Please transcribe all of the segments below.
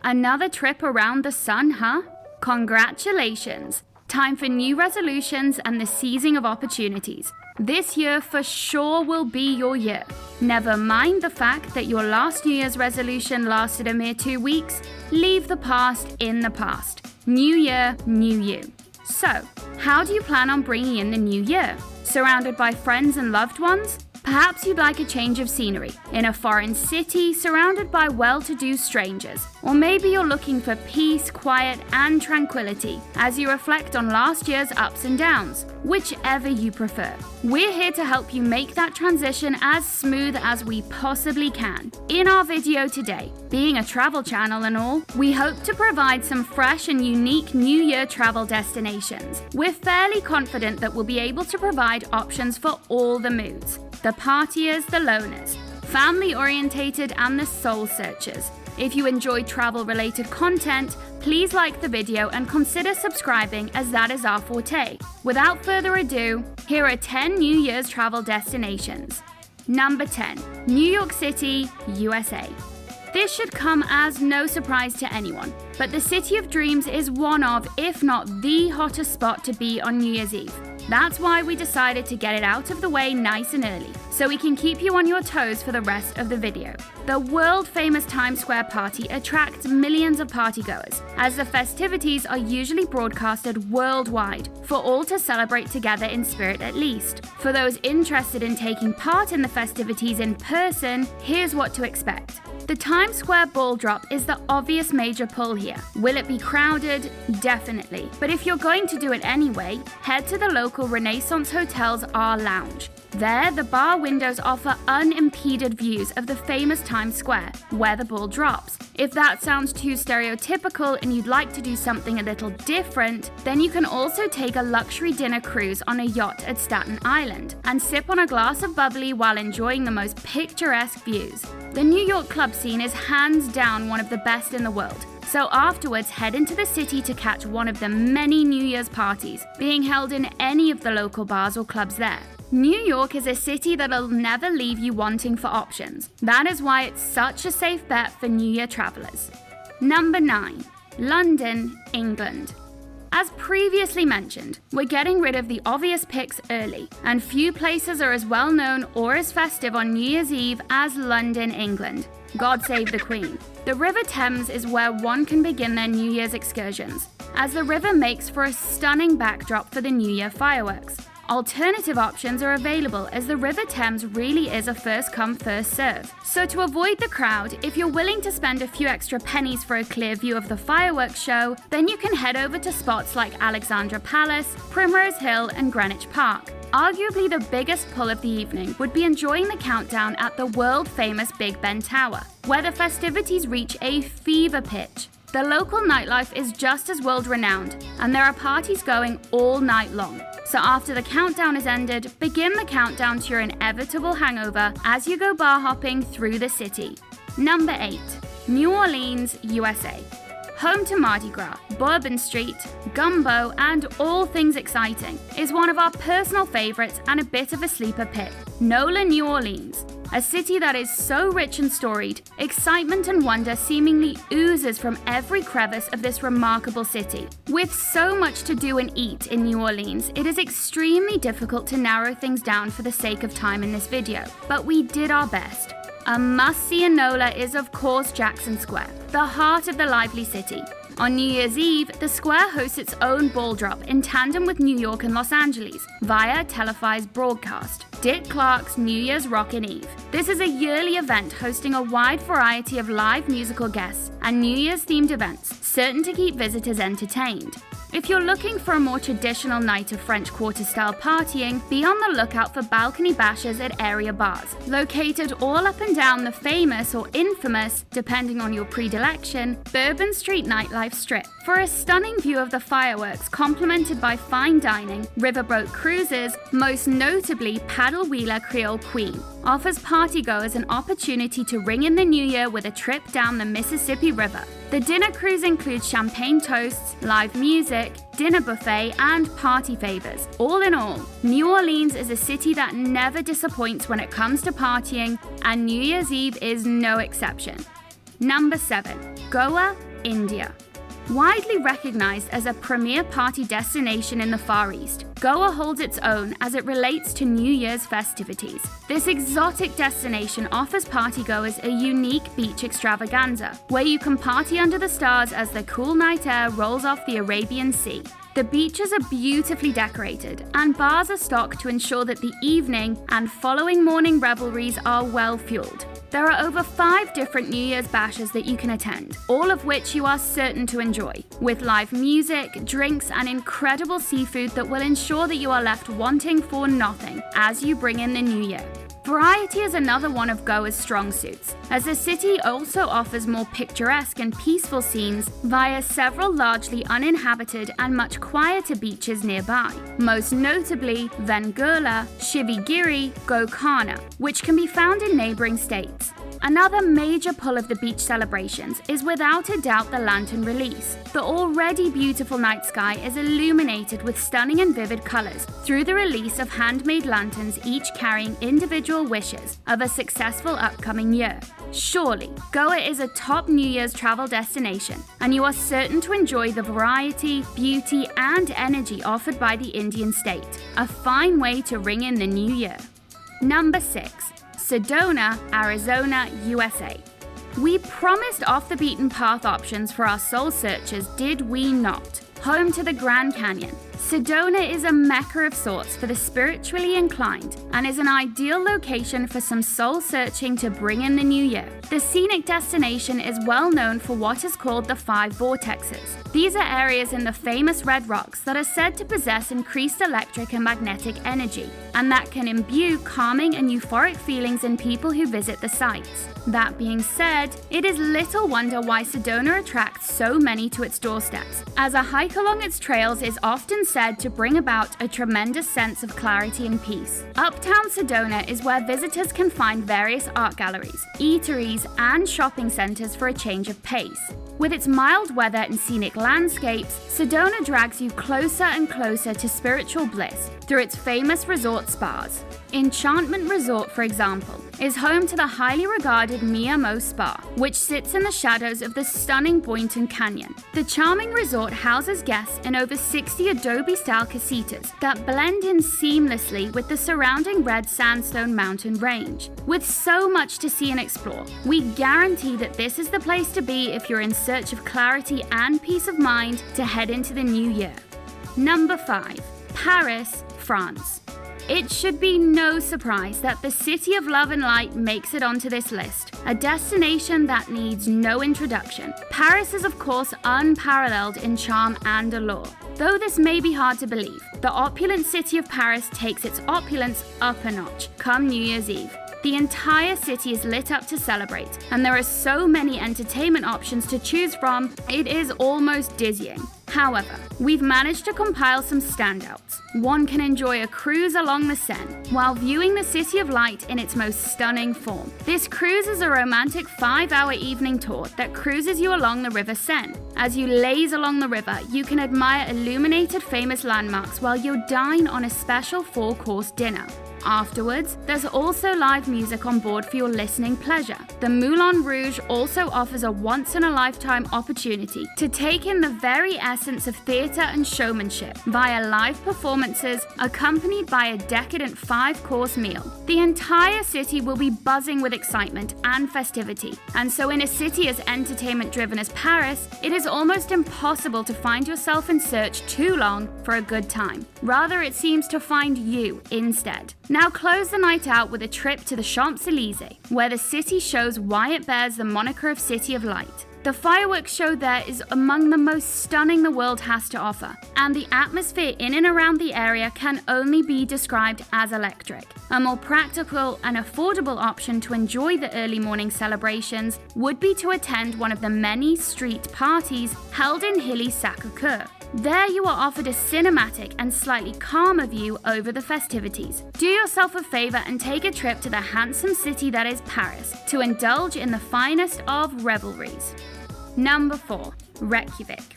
Another trip around the sun, huh? Congratulations! Time for new resolutions and the seizing of opportunities. This year for sure will be your year. Never mind the fact that your last New Year's resolution lasted a mere 2 weeks. Leave the past in the past. New year, new you. So, how do you plan on bringing in the new year? Surrounded by friends and loved ones? Perhaps you'd like a change of scenery, in a foreign city surrounded by well-to-do strangers. Or maybe you're looking for peace, quiet, and tranquility as you reflect on last year's ups and downs, whichever you prefer. We're here to help you make that transition as smooth as we possibly can. In our video today, being a travel channel and all, we hope to provide some fresh and unique New Year travel destinations. We're fairly confident that we'll be able to provide options for all the moods. The partiers, the loners, family-orientated, and the soul searchers. If you enjoy travel-related content, please like the video and consider subscribing, as that is our forte. Without further ado, here are 10 New Year's travel destinations. Number 10. New York City, USA. This should come as no surprise to anyone, but the City of Dreams is one of, if not the hottest spot to be on New Year's Eve. That's why we decided to get it out of the way nice and early, so we can keep you on your toes for the rest of the video. The world-famous Times Square party attracts millions of partygoers, as the festivities are usually broadcasted worldwide, for all to celebrate together in spirit at least. For those interested in taking part in the festivities in person, here's what to expect. The Times Square ball drop is the obvious major pull here. Will it be crowded? Definitely. But if you're going to do it anyway, head to the local Renaissance Hotel's R Lounge. There, the bar windows offer unimpeded views of the famous Times Square, where the ball drops. If that sounds too stereotypical and you'd like to do something a little different, then you can also take a luxury dinner cruise on a yacht at Staten Island and sip on a glass of bubbly while enjoying the most picturesque views. The New York club scene is hands down one of the best in the world. So afterwards, head into the city to catch one of the many New Year's parties being held in any of the local bars or clubs there. New York is a city that'll never leave you wanting for options. That is why it's such a safe bet for New Year travelers. Number 9. London, England. As previously mentioned, we're getting rid of the obvious picks early, and few places are as well known or as festive on New Year's Eve as London, England. God save the Queen. The River Thames is where one can begin their New Year's excursions, as the river makes for a stunning backdrop for the New Year fireworks. Alternative options are available, as the River Thames really is a first-come, first-serve. So to avoid the crowd, if you're willing to spend a few extra pennies for a clear view of the fireworks show, then you can head over to spots like Alexandra Palace, Primrose Hill, and Greenwich Park. Arguably the biggest pull of the evening would be enjoying the countdown at the world-famous Big Ben Tower, where the festivities reach a fever pitch. The local nightlife is just as world-renowned, and there are parties going all night long. So after the countdown is ended, begin the countdown to your inevitable hangover as you go bar hopping through the city. Number 8. New Orleans, USA. Home to Mardi Gras, Bourbon Street, Gumbo, and all things exciting, is one of our personal favorites and a bit of a sleeper pick. NOLA New Orleans. A city that is so rich and storied, excitement and wonder seemingly oozes from every crevice of this remarkable city. With so much to do and eat in New Orleans, it is extremely difficult to narrow things down for the sake of time in this video, but we did our best. A must-see in NOLA is of course Jackson Square, the heart of the lively city. On New Year's Eve, the square hosts its own ball drop in tandem with New York and Los Angeles via televised broadcast, Dick Clark's New Year's Rockin' Eve. This is a yearly event hosting a wide variety of live musical guests and New Year's themed events, certain to keep visitors entertained. If you're looking for a more traditional night of French Quarter-style partying, be on the lookout for balcony bashes at area bars, located all up and down the famous or infamous, depending on your predilection, Bourbon Street nightlife strip. For a stunning view of the fireworks complemented by fine dining, riverboat cruises, most notably Paddle Wheeler Creole Queen, offers partygoers an opportunity to ring in the new year with a trip down the Mississippi River. The dinner cruise includes champagne toasts, live music, dinner buffet, and party favors. All in all, New Orleans is a city that never disappoints when it comes to partying, and New Year's Eve is no exception. Number 7. Goa, India. Widely recognized as a premier party destination in the Far East, Goa holds its own as it relates to New Year's festivities. This exotic destination offers partygoers a unique beach extravaganza, where you can party under the stars as the cool night air rolls off the Arabian Sea. The beaches are beautifully decorated, and bars are stocked to ensure that the evening and following morning revelries are well fueled. There are over 5 different New Year's bashes that you can attend, all of which you are certain to enjoy, with live music, drinks, and incredible seafood that will ensure that you are left wanting for nothing as you bring in the new year. Variety is another one of Goa's strong suits, as the city also offers more picturesque and peaceful scenes via several largely uninhabited and much quieter beaches nearby, most notably Vengurla, Shivagiri, Gokarna, which can be found in neighboring states. Another major pull of the beach celebrations is without a doubt the lantern release. The already beautiful night sky is illuminated with stunning and vivid colors through the release of handmade lanterns, each carrying individual wishes of a successful upcoming year. Surely, Goa is a top New Year's travel destination, and you are certain to enjoy the variety, beauty, and energy offered by the Indian state. A fine way to ring in the new year. Number 6. Sedona, Arizona, USA. We promised off-the-beaten-path options for our soul searchers, did we not? Home to the Grand Canyon, Sedona is a mecca of sorts for the spiritually inclined and is an ideal location for some soul searching to bring in the new year. The scenic destination is well known for what is called the 5 vortexes. These are areas in the famous red rocks that are said to possess increased electric and magnetic energy, and that can imbue calming and euphoric feelings in people who visit the sites. That being said, it is little wonder why Sedona attracts so many to its doorsteps, as a hike along its trails is often said to bring about a tremendous sense of clarity and peace. Uptown Sedona is where visitors can find various art galleries, eateries, and shopping centers for a change of pace. With its mild weather and scenic landscapes, Sedona drags you closer and closer to spiritual bliss through its famous resort spas. Enchantment Resort, for example, is home to the highly regarded Mia-Mo Spa, which sits in the shadows of the stunning Boynton Canyon. The charming resort houses guests in over 60 adobe-style casitas that blend in seamlessly with the surrounding red sandstone mountain range. With so much to see and explore, we guarantee that this is the place to be if you're in search of clarity and peace of mind to head into the new year. Number 5. Paris, France. It should be no surprise that the City of Love and Light makes it onto this list, a destination that needs no introduction. Paris is of course unparalleled in charm and allure. Though this may be hard to believe, the opulent city of Paris takes its opulence up a notch come New Year's Eve. The entire city is lit up to celebrate, and there are so many entertainment options to choose from, it is almost dizzying. However, we've managed to compile some standouts. One can enjoy a cruise along the Seine while viewing the City of Light in its most stunning form. This cruise is a romantic 5-hour evening tour that cruises you along the River Seine. As you laze along the river, you can admire illuminated famous landmarks while you dine on a special 4-course dinner. Afterwards, there's also live music on board for your listening pleasure. The Moulin Rouge also offers a once-in-a-lifetime opportunity to take in the very essence of theatre and showmanship via live performances accompanied by a decadent 5-course meal. The entire city will be buzzing with excitement and festivity, and so in a city as entertainment-driven as Paris, it is almost impossible to find yourself in search too long for a good time. Rather, it seems to find you instead. Now close the night out with a trip to the Champs-Élysées, where the city shows why it bears the moniker of City of Light. The fireworks show there is among the most stunning the world has to offer, and the atmosphere in and around the area can only be described as electric. A more practical and affordable option to enjoy the early morning celebrations would be to attend one of the many street parties held in hilly Sacré-Cœur. There you are offered a cinematic and slightly calmer view over the festivities. Do yourself a favor and take a trip to the handsome city that is Paris to indulge in the finest of revelries. Number 4. Reykjavik.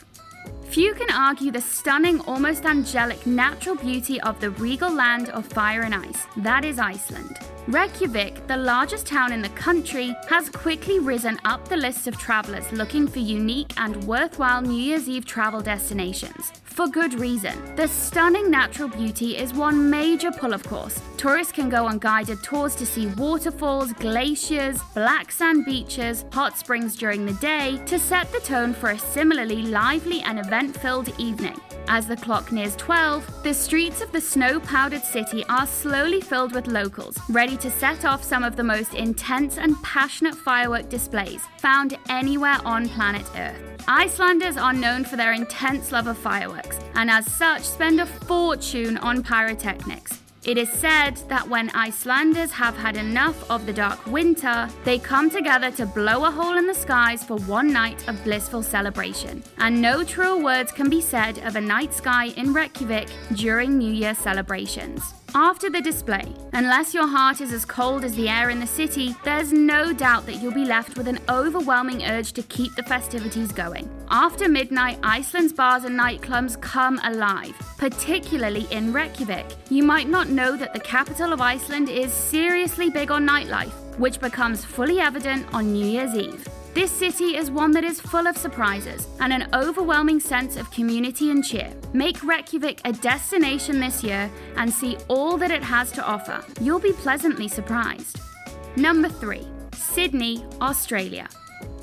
Few can argue the stunning, almost angelic natural beauty of the regal land of fire and ice. That is Iceland. Reykjavik, the largest town in the country, has quickly risen up the list of travelers looking for unique and worthwhile New Year's Eve travel destinations. For good reason. The stunning natural beauty is one major pull, of course. Tourists can go on guided tours to see waterfalls, glaciers, black sand beaches, hot springs during the day to set the tone for a similarly lively and event-filled evening. As the clock nears 12, the streets of the snow-powdered city are slowly filled with locals, ready to set off some of the most intense and passionate firework displays found anywhere on planet Earth. Icelanders are known for their intense love of fireworks, and as such spend a fortune on pyrotechnics. It is said that when Icelanders have had enough of the dark winter, they come together to blow a hole in the skies for one night of blissful celebration. And no truer words can be said of a night sky in Reykjavik during New Year celebrations. After the display, unless your heart is as cold as the air in the city, there's no doubt that you'll be left with an overwhelming urge to keep the festivities going. After midnight, Iceland's bars and nightclubs come alive, particularly in Reykjavik. You might not know that the capital of Iceland is seriously big on nightlife, which becomes fully evident on New Year's Eve. This city is one that is full of surprises and an overwhelming sense of community and cheer. Make Reykjavik a destination this year and see all that it has to offer. You'll be pleasantly surprised. Number 3. Sydney, Australia.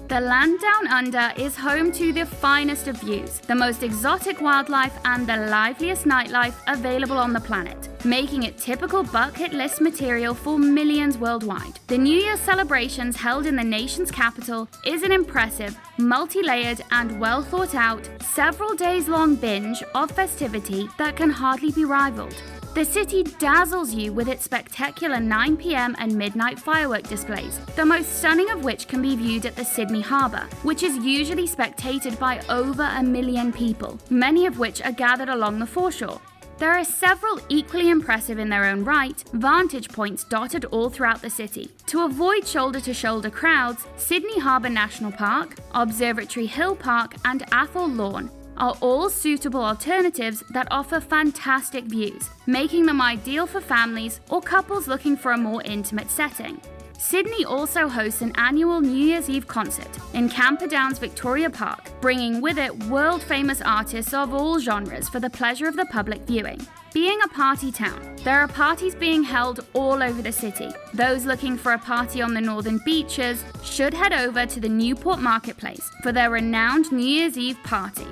The land down under is home to the finest of views, the most exotic wildlife, and the liveliest nightlife available on the planet, making it typical bucket list material for millions worldwide. The New Year celebrations held in the nation's capital is an impressive, multi-layered, and well thought out, several days long binge of festivity that can hardly be rivaled. The city dazzles you with its spectacular 9 p.m. and midnight firework displays, the most stunning of which can be viewed at the Sydney Harbour, which is usually spectated by over 1 million people, many of which are gathered along the foreshore. There are several equally impressive in their own right vantage points dotted all throughout the city. To avoid shoulder-to-shoulder crowds, Sydney Harbour National Park, Observatory Hill Park, and Athol Lawn are all suitable alternatives that offer fantastic views, making them ideal for families or couples looking for a more intimate setting. Sydney also hosts an annual New Year's Eve concert in Camperdown's Victoria Park, bringing with it world-famous artists of all genres for the pleasure of the public viewing. Being a party town, there are parties being held all over the city. Those looking for a party on the northern beaches should head over to the Newport Marketplace for their renowned New Year's Eve party.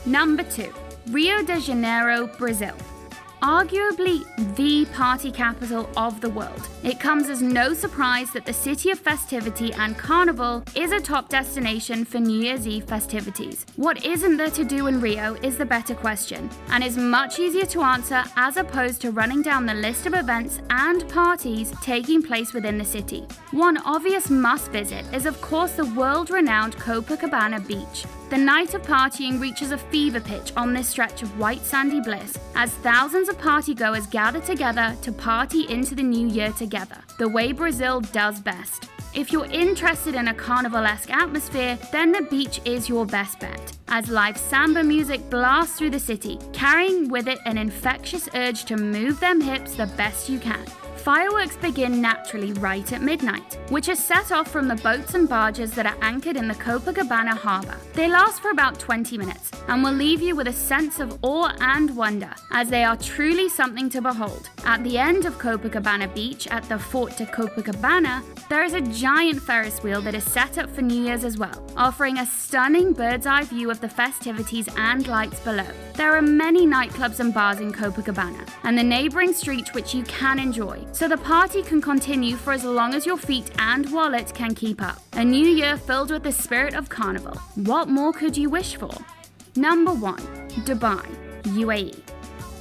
Number 2. Rio de Janeiro, Brazil. Arguably the party capital of the world, it comes as no surprise that the city of festivity and carnival is a top destination for New Year's Eve festivities. What isn't there to do in Rio is the better question, and is much easier to answer as opposed to running down the list of events and parties taking place within the city. One obvious must visit is of course the world-renowned Copacabana Beach. The night of partying reaches a fever pitch on this stretch of white sandy bliss as thousands of partygoers gather together to party into the new year together, the way Brazil does best. If you're interested in a carnival-esque atmosphere, then the beach is your best bet, as live samba music blasts through the city, carrying with it an infectious urge to move them hips the best you can. Fireworks begin naturally right at midnight, which is set off from the boats and barges that are anchored in the Copacabana harbour. They last for about 20 minutes and will leave you with a sense of awe and wonder, as they are truly something to behold. At the end of Copacabana Beach at the Fort de Copacabana, there is a giant Ferris wheel that is set up for New Year's as well, offering a stunning bird's-eye view of the festivities and lights below. There are many nightclubs and bars in Copacabana, and the neighbouring street which you can enjoy, so the party can continue for as long as your feet and wallet can keep up. A new year filled with the spirit of carnival. What more could you wish for? Number 1. Dubai, UAE.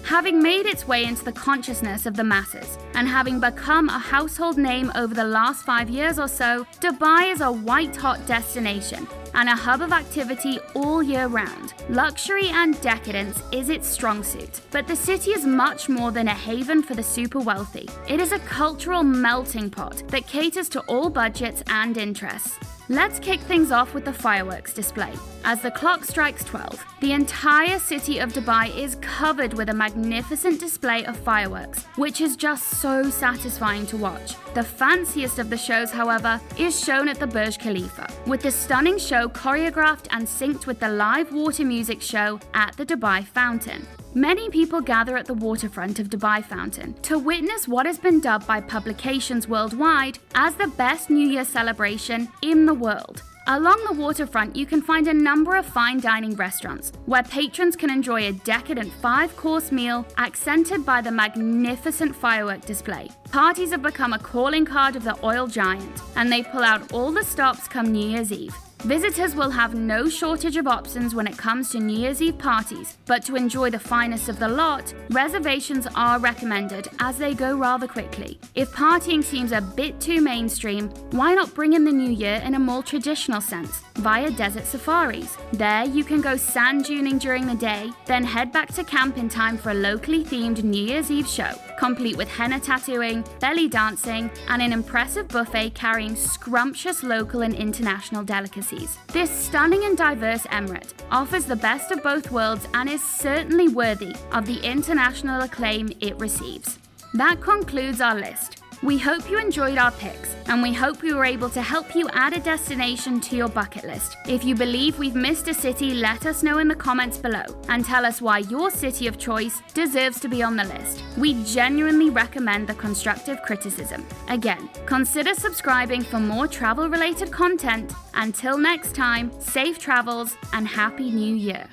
Having made its way into the consciousness of the masses, and having become a household name over the last 5 years or so, Dubai is a white-hot destination and a hub of activity all year round. Luxury and decadence is its strong suit, but the city is much more than a haven for the super wealthy. It is a cultural melting pot that caters to all budgets and interests. Let's kick things off with the fireworks display. As the clock strikes 12, the entire city of Dubai is covered with a magnificent display of fireworks, which is just so satisfying to watch. The fanciest of the shows, however, is shown at the Burj Khalifa, with the stunning show choreographed and synced with the live water music show at the Dubai Fountain. Many people gather at the waterfront of Dubai Fountain to witness what has been dubbed by publications worldwide as the best New Year celebration in the world. Along the waterfront, you can find a number of fine dining restaurants where patrons can enjoy a decadent 5-course meal accented by the magnificent firework display. Parties have become a calling card of the oil giant, and they pull out all the stops come New Year's Eve. Visitors will have no shortage of options when it comes to New Year's Eve parties, but to enjoy the finest of the lot, reservations are recommended as they go rather quickly. If partying seems a bit too mainstream, why not bring in the new year in a more traditional sense via desert safaris? There you can go sand duning during the day, then head back to camp in time for a locally themed New Year's Eve show, complete with henna tattooing, belly dancing, and an impressive buffet carrying scrumptious local and international delicacies. This stunning and diverse emirate offers the best of both worlds and is certainly worthy of the international acclaim it receives. That concludes our list. We hope you enjoyed our picks, and we hope we were able to help you add a destination to your bucket list. If you believe we've missed a city, let us know in the comments below and tell us why your city of choice deserves to be on the list. We genuinely recommend the constructive criticism. Again, consider subscribing for more travel-related content. Until next time, safe travels and Happy New Year.